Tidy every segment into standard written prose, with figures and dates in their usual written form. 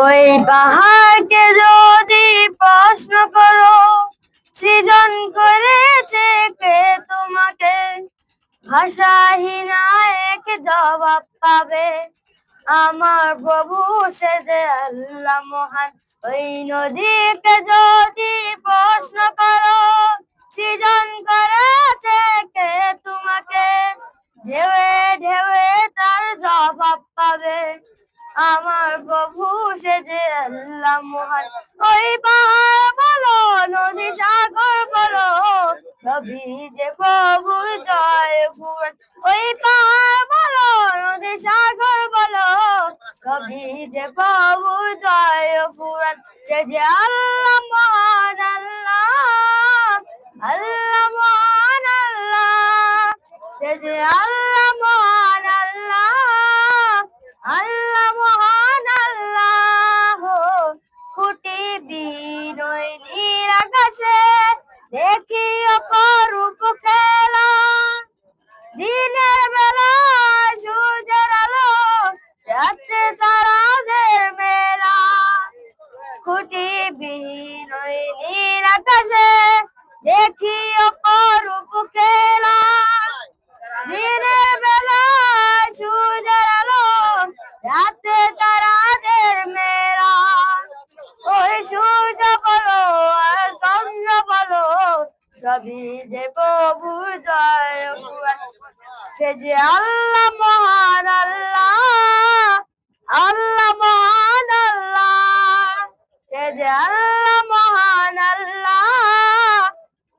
ওই পাহাড়কে যদি প্রশ্ন করো, সৃজন করেছে কে তোমাকে? ভাষাহীনা এক জবাব পাবে, আমার প্রভু সে যে আল্লাহ মহান। ওই নদীকে যদি প্রশ্ন করো, সৃজন করেছে কে তোমাকে? ঢেউে ঢেউে তার জবাব পাবে, আমার প্রভু সে যে আল্লাহ মহান। ওই পাহাড় বলো, নদী সাগর বলো, সবই যে প্রভুর জয় ফুরান। ওই পাহাড় বলো, নদী সাগর বলো, সবই যে প্রভুর জয় ফুরান। সে যে আল্লাহ মহান আল্লাহ, আল্লাহ মহান আল্লাহ, সে যে আল্লাহ মহান আল্লাহ, আল্লাহ মহান আল্লাহ। কোটি বিনয় নীল আকাশে দেখি অপরূপ খেলা, দিনের বেলা সূর্যের আলো, রাতে তারাদের মেলা। কোটি বিনয় নীল আকাশে দেখি অপরূপ খেলা, দিনের বেলা সূর্যের আলো, রাতে তারাদের মেলা। ওই সূর্য বলো আর চন্দ্র বলো, সবই যে প্রভুর জয় ফুরান। সে যে আল্লাহ মহান আল্লাহ, আল্লাহ মহান আল্লাহ, সে যে আল্লাহ মহান আল্লাহ,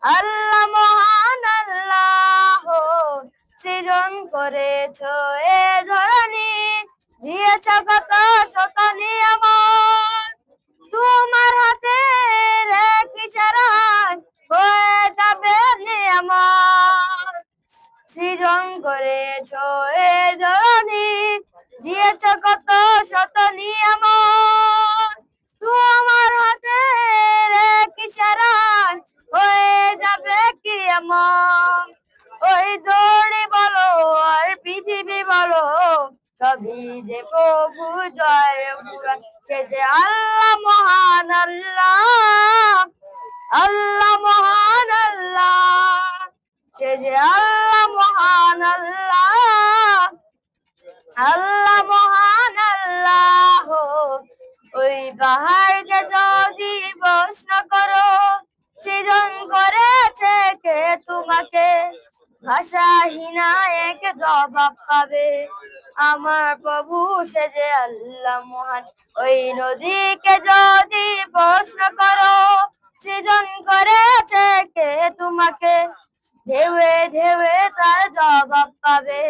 আল্লাহ মহান আল্লাহ। সৃজন করেছ এ ধরনী, দিয়েছ কত শত নিয়ামত, তোমার হাতে এক ইশারায় হয়ে যাবে নিয়ামত। সৃজন করেছ এ ধরনী, দিয়েছ কত শত নিয়ামত, তোমার হাতে এক ইশারায় হয়ে যাবে কিয়ামত। ওই দড়ি বলো আর পৃথিবী বলো, সবই যে প্রভু জয় ফুরান। সে যে আল্লাহ মহান আল্লাহ, আল্লাহ মহান আল্লাহ, সে যে আল্লাহ মহান আল্লাহ, আল্লাহ মহান আল্লাহ। ওই পাহাড়কে যদি প্রশ্ন করো, সৃজন করেছে কে তোমাকে? ভাষাহীনা এক জবাব পাবে, আমার প্রভু সে যে আল্লাহ মহান। ওই নদীকে যদি প্রশ্ন করো, সৃজন করেছে কে তোমাকে? ঢেউে ঢেউে তার জবাব পাবে,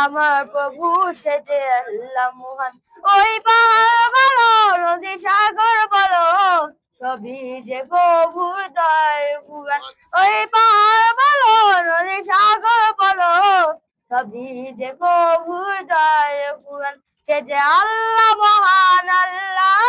আমার প্রভু সে যে আল্লাহ মহান। ওই পাহাড় বলো, নদী সাগর বলো, সবই যে প্রভুর দয় ফুরান। ওই পাহাড় বলো, নদী সাগর বলো, সবই যে প্রভুর দয় ফুরান। সে যে আল্লাহ মহান আল্লাহ,